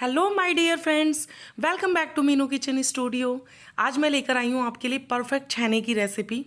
Hello my dear friends, welcome back to Meenu kitchen studio. आज मैं लेकर आई हूँ आपके लिए परफेक्ट छेने की रेसिपी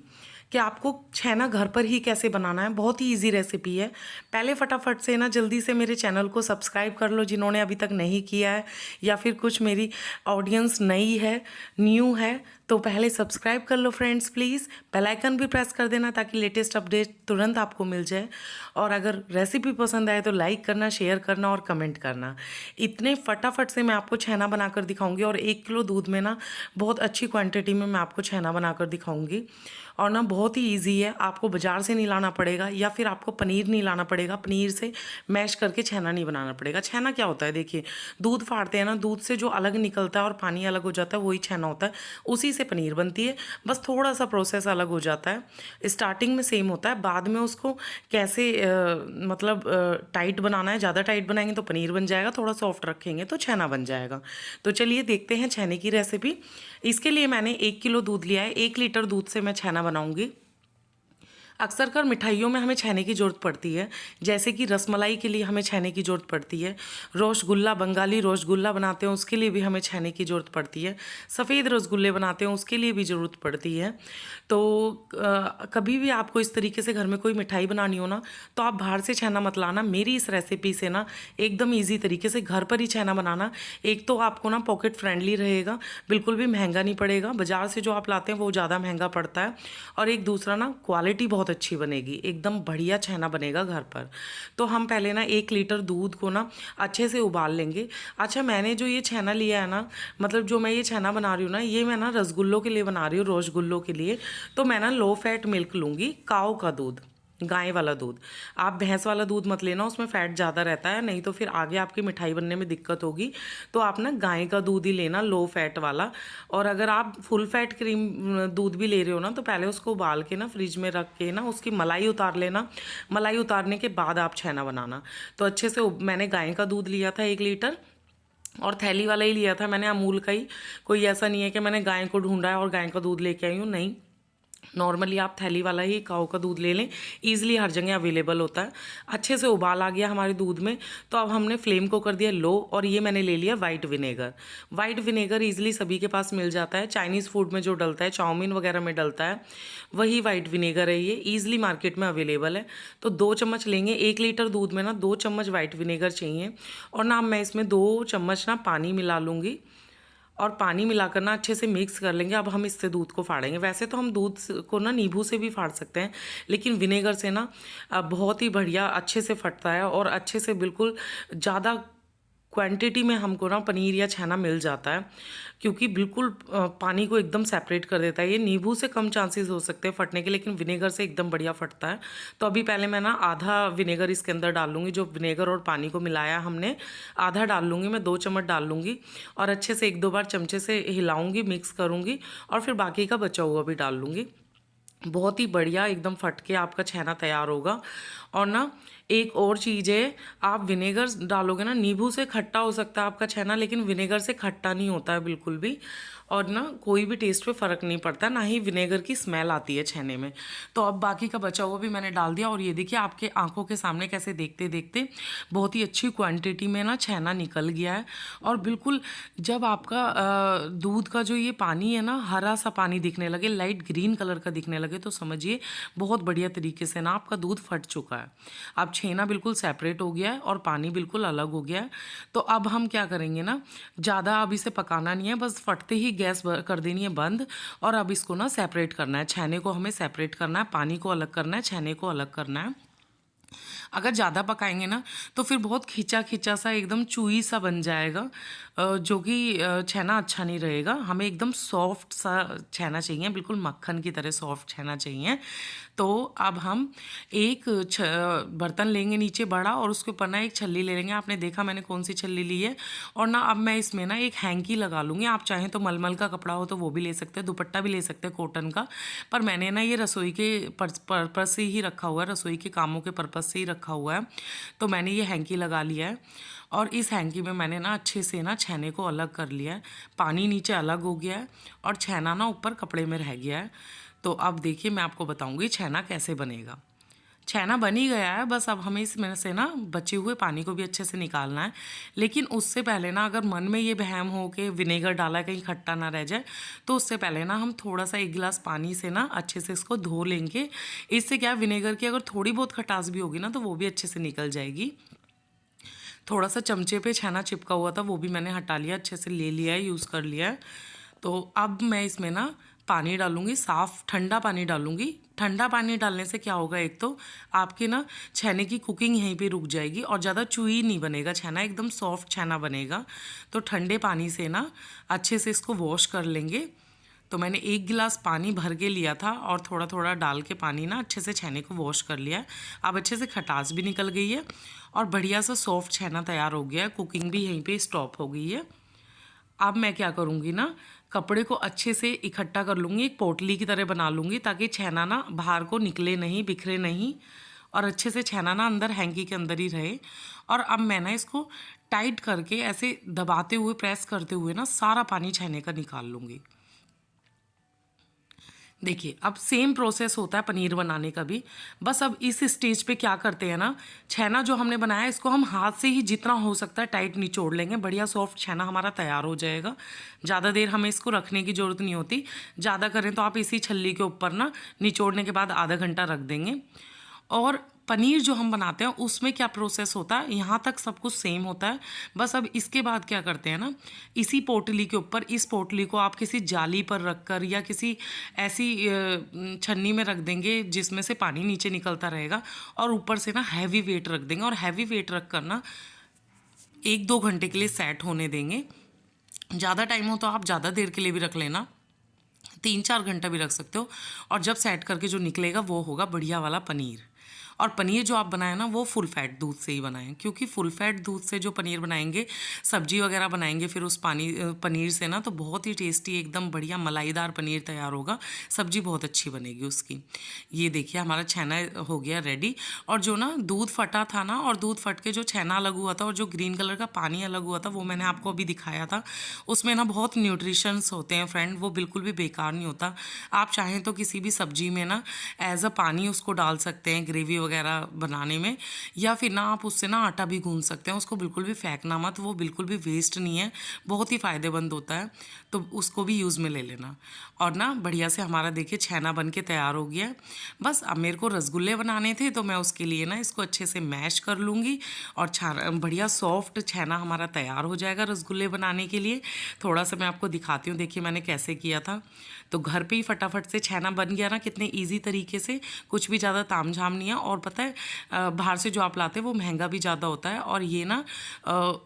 कि आपको छेना घर पर ही कैसे बनाना है। बहुत ही इजी रेसिपी है। पहले फटाफट से ना जल्दी से मेरे चैनल को सब्सक्राइब कर लो जिन्होंने अभी तक नहीं किया है, या फिर कुछ मेरी ऑडियंस नई है, न्यू है, तो पहले सब्सक्राइब कर लो फ्रेंड्स प्लीज़। बेल आइकन भी प्रेस कर देना ताकि लेटेस्ट अपडेट तुरंत आपको मिल जाए। और अगर रेसिपी पसंद आए तो लाइक करना, शेयर करना और कमेंट करना। इतने फटाफट से मैं आपको छेना बनाकर दिखाऊंगी और 1 किलो दूध में ना बहुत अच्छी क्वांटिटी में मैं आपको छेना बनाकर दिखाऊंगी। और ना बहुत ही ईजी है, आपको बाज़ार से नहीं लाना पड़ेगा या फिर आपको पनीर नहीं लाना पड़ेगा, पनीर से मैश करके छेना नहीं बनाना पड़ेगा। छेना क्या होता है, देखिए दूध फाड़ते हैं ना, दूध से जो अलग निकलता है और पानी अलग हो जाता है वही छेना होता है, उसी से पनीर बनती है। बस थोड़ा सा प्रोसेस अलग हो जाता है। स्टार्टिंग में सेम होता है, बाद में उसको कैसे मतलब टाइट बनाना है। ज़्यादा टाइट बनाएंगे तो पनीर बन जाएगा, थोड़ा सॉफ्ट रखेंगे तो छेना बन जाएगा। तो चलिए देखते हैं छेने की रेसिपी। इसके लिए मैंने 1 किलो दूध लिया है। 1 लीटर दूध से मैं छेना बनाऊंगी। अक्सर कर मिठाइयों में हमें छेने की ज़रूरत पड़ती है, जैसे कि रसमलाई के लिए हमें छेने की ज़रूरत पड़ती है, रसगुल्ला, बंगाली रसगुल्ला बनाते हैं उसके लिए भी हमें छेने की ज़रूरत पड़ती है, सफ़ेद रसगुल्ले बनाते हैं उसके लिए भी ज़रूरत पड़ती है। तो कभी भी आपको इस तरीके से घर में कोई मिठाई बनानी हो ना, तो आप बाहर से छेना मत लाना। मेरी इस रेसिपी से ना एकदम ईजी तरीके से घर पर ही छेना बनाना। एक तो आपको ना पॉकेट फ्रेंडली रहेगा, बिल्कुल भी महंगा नहीं पड़ेगा, बाज़ार से जो आप लाते हैं वो ज़्यादा महंगा पड़ता है। और एक दूसरा ना क्वालिटी बहुत अच्छी बनेगी, एकदम बढ़िया छेना बनेगा घर पर। तो हम पहले ना 1 लीटर दूध को ना अच्छे से उबाल लेंगे। अच्छा, मैंने जो ये छेना लिया है ना, मतलब जो मैं ये छेना बना रही हूँ ना, ये मैं ना रसगुल्लों के लिए बना रही हूँ, रसगुल्लों के लिए। तो मैं ना लो फैट मिल्क लूँगी, काऊ का दूध, गाय वाला दूध। आप भैंस वाला दूध मत लेना, उसमें फ़ैट ज़्यादा रहता है, नहीं तो फिर आगे आपकी मिठाई बनने में दिक्कत होगी। तो आप ना गाय का दूध ही लेना, लो फैट वाला। और अगर आप फुल फैट क्रीम दूध भी ले रहे हो ना, तो पहले उसको उबाल के ना फ्रिज में रख के ना उसकी मलाई उतार लेना। मलाई उतारने के बाद आप छेना बनाना। तो अच्छे से मैंने गाय का दूध लिया था 1 लीटर, और थैली वाला ही लिया था मैंने, अमूल का ही। कोई ऐसा नहीं है कि मैंने गाय को ढूंढा है और गाय का दूध लेके आई हूँ, नहीं। नॉर्मली आप थैली वाला ही काऊ का दूध ले लें, ईजिली हर जगह अवेलेबल होता है। अच्छे से उबाल आ गया हमारे दूध में, तो अब हमने फ्लेम को कर दिया लो। और ये मैंने ले लिया white vinegar. White vinegar easily सभी के पास मिल जाता है, चाइनीज़ फूड में जो डलता है, चाउमीन वगैरह में डलता है, वही वाइट विनेगर है। ये ईजिली मार्केट में अवेलेबल है। तो 2 चम्मच लेंगे। 1 लीटर दूध में ना 2 चम्मच वाइट विनेगर चाहिए। और ना मैं इसमें 2 चम्मच ना पानी मिला लूँगी, और पानी मिलाकर ना अच्छे से मिक्स कर लेंगे। अब हम इससे दूध को फाड़ेंगे। वैसे तो हम दूध को ना नींबू से भी फाड़ सकते हैं, लेकिन विनेगर से ना बहुत ही बढ़िया अच्छे से फटता है, और अच्छे से बिल्कुल ज़्यादा क्वांटिटी में हमको ना पनीर या छेना मिल जाता है, क्योंकि बिल्कुल पानी को एकदम सेपरेट कर देता है। ये नींबू से कम चांसेस हो सकते हैं फटने के, लेकिन विनेगर से एकदम बढ़िया फटता है। तो अभी पहले मैं ना आधा विनेगर इसके अंदर डाल लूँगी, जो विनेगर और पानी को मिलाया हमने, आधा डाल लूँगी मैं, 2 चम्मच डाल लूँगी। और अच्छे से 1-2 बार चमचे से हिलाऊँगी, मिक्स करूँगी, और फिर बाकी का बचा हुआ भी डाल लूँगी। बहुत ही बढ़िया एकदम फट के आपका छेना तैयार होगा। और ना एक और चीज़ है, आप विनेगर डालोगे ना, नींबू से खट्टा हो सकता है आपका छेना, लेकिन विनेगर से खट्टा नहीं होता है बिल्कुल भी। और ना कोई भी टेस्ट पे फ़र्क नहीं पड़ता, ना ही विनेगर की स्मेल आती है छेने में। तो अब बाकी का बचा हुआ भी मैंने डाल दिया, और ये देखिए आपके आंखों के सामने कैसे देखते देखते बहुत ही अच्छी क्वांटिटी में ना छेना निकल गया है। और बिल्कुल जब आपका दूध का जो ये पानी है ना, हरा सा पानी दिखने लगे, लाइट ग्रीन कलर का दिखने लगे, तो समझिए बहुत बढ़िया तरीके से ना आपका दूध फट चुका है। अब छेना बिल्कुल सेपरेट हो गया है और पानी बिल्कुल अलग हो गया है। तो अब हम क्या करेंगे ना, ज़्यादा अब इसे पकाना नहीं है, बस फटते ही गैस कर देनी है बंद। और अब इसको ना सेपरेट करना है, छेने को हमें सेपरेट करना है, पानी को अलग करना है, छेने को अलग करना है। अगर ज़्यादा पकाएंगे ना तो फिर बहुत खिंचा खिंचा सा, एकदम चूई सा बन जाएगा, जो कि छेना अच्छा नहीं रहेगा। हमें एकदम सॉफ्ट सा छेना चाहिए, बिल्कुल मक्खन की तरह सॉफ्ट छेना चाहिए। तो अब हम एक बर्तन लेंगे नीचे बड़ा, और उसके ऊपर ना एक छल्ली ले लेंगे। आपने देखा मैंने कौन सी छल्ली ली है। और ना अब मैं इसमें ना एक हैंकी लगा लूँगी। आप चाहें तो मलमल का कपड़ा हो तो वो भी ले सकते हैं, दुपट्टा भी ले सकते हैं कॉटन का। पर मैंने ना ये रसोई के पर्पज़ से ही रखा हुआ है, रसोई के कामों के पर्पज़ से ही रखा हुआ है। तो मैंने ये हैंकी लगा लिया है, और इस हैंकी में मैंने ना अच्छे से ना छेने को अलग कर लिया है। पानी नीचे अलग हो गया है, और छेना ना ऊपर कपड़े में रह गया है। तो अब देखिए मैं आपको बताऊंगी छेना कैसे बनेगा। छेना बन ही गया है, बस अब हमें इसमें से ना बचे हुए पानी को भी अच्छे से निकालना है। लेकिन उससे पहले ना अगर मन में ये वहम हो कि विनेगर डाला है कहीं खट्टा ना रह जाए, तो उससे पहले ना हम थोड़ा सा 1 गिलास पानी से ना अच्छे से इसको धो लेंगे। इससे क्या है, विनेगर की अगर थोड़ी बहुत खटास भी होगी ना तो वो भी अच्छे से निकल जाएगी। थोड़ा सा चमचे पे छेना चिपका हुआ था वो भी मैंने हटा लिया, अच्छे से ले लिया है, यूज़ कर लिया है। तो अब मैं इसमें ना पानी डालूँगी, साफ़ ठंडा पानी डालूँगी। ठंडा पानी डालने से क्या होगा, एक तो आपकी ना छेने की कुकिंग यहीं पे रुक जाएगी और ज़्यादा चूई नहीं बनेगा छेना, एकदम सॉफ्ट छेना बनेगा। तो ठंडे पानी से ना अच्छे से इसको वॉश कर लेंगे। तो मैंने 1 गिलास पानी भर के लिया था और थोड़ा थोड़ा डाल के पानी ना अच्छे से छेने को वॉश कर लिया है। अब अच्छे से खटास भी निकल गई है और बढ़िया सा सॉफ्ट छेना तैयार हो गया है। कुकिंग भी यहीं पे स्टॉप हो गई है। अब मैं क्या करूँगी ना, कपड़े को अच्छे से इकट्ठा कर लूँगी, एक पोटली की तरह बना लूँगी ताकि छेना ना बाहर को निकले नहीं, बिखरे नहीं और अच्छे से छेना ना अंदर हैंकी के अंदर ही रहे। और अब मैं ना इसको टाइट करके ऐसे दबाते हुए, प्रेस करते हुए ना सारा पानी छेने का निकाल लूँगी। देखिए, अब सेम प्रोसेस होता है पनीर बनाने का भी। बस अब इस स्टेज पे क्या करते हैं ना, छेना जो हमने बनाया है इसको हम हाथ से ही जितना हो सकता है टाइट निचोड़ लेंगे। बढ़िया सॉफ्ट छेना हमारा तैयार हो जाएगा। ज़्यादा देर हमें इसको रखने की ज़रूरत नहीं होती। ज़्यादा करें तो आप इसी छल्ली के ऊपर ना निचोड़ने के बाद आधा घंटा रख देंगे। और पनीर जो हम बनाते हैं उसमें क्या प्रोसेस होता है, यहाँ तक सब कुछ सेम होता है। बस अब इसके बाद क्या करते हैं ना, इसी पोटली के ऊपर, इस पोटली को आप किसी जाली पर रख कर या किसी ऐसी छन्नी में रख देंगे जिसमें से पानी नीचे निकलता रहेगा और ऊपर से ना हैवी वेट रख देंगे। और हैवी वेट रख कर ना 1-2 घंटे के लिए सेट होने देंगे। ज़्यादा टाइम हो तो आप ज़्यादा देर के लिए भी रख लेना, 3-4 घंटा भी रख सकते हो। और जब सेट करके जो निकलेगा वो होगा बढ़िया वाला पनीर। और पनीर जो आप बनाएं ना वो फुल फैट दूध से ही बनाएं, क्योंकि फुल फैट दूध से जो पनीर बनाएंगे, सब्जी वगैरह बनाएंगे फिर उस पनीर से ना, तो बहुत ही टेस्टी एकदम बढ़िया मलाईदार पनीर तैयार होगा। सब्जी बहुत अच्छी बनेगी उसकी। ये देखिए हमारा छेना हो गया रेडी। और जो ना दूध फटा था ना, और दूध फट के जो छेना अलग हुआ था और जो ग्रीन कलर का पानी अलग हुआ था वो मैंने आपको अभी दिखाया था। उसमें ना बहुत न्यूट्रिशंस होते हैं फ्रेंड, वो बिल्कुल भी बेकार नहीं होता। आप चाहें तो किसी भी सब्जी में ना एज अ पानी उसको डाल सकते हैं ग्रेवी वगैरह बनाने में, या फिर ना आप उससे ना आटा भी गूंथ सकते हैं। उसको बिल्कुल भी फेंकना मत, वो बिल्कुल भी वेस्ट नहीं है, बहुत ही फ़ायदेमंद होता है। तो उसको भी यूज़ में ले लेना। और ना बढ़िया से हमारा देखिए छेना बन के तैयार हो गया है। बस अब मेरे को रसगुल्ले बनाने थे तो मैं उसके लिए ना इसको अच्छे से मैश कर लूँगी और बढ़िया सॉफ्ट छेना हमारा तैयार हो जाएगा रसगुल्ले बनाने के लिए। थोड़ा सा मैं आपको दिखाती हूँ, देखिए मैंने कैसे किया था। तो घर पे ही फटाफट से छेना बन गया ना, कितने ईजी तरीके से, कुछ भी ज़्यादा तामझाम नहीं है। और पता है बाहर से जो आप लाते हैं वो महंगा भी ज़्यादा होता है, और ये ना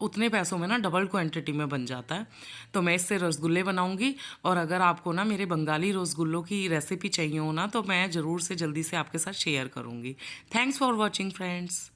उतने पैसों में ना डबल क्वांटिटी में बन जाता है। तो मैं इससे रसगुल्ले बनाऊंगी। और अगर आपको ना मेरे बंगाली रसगुल्लों की रेसिपी चाहिए हो ना, तो मैं ज़रूर से जल्दी से आपके साथ शेयर करूँगी। Thanks for watching friends.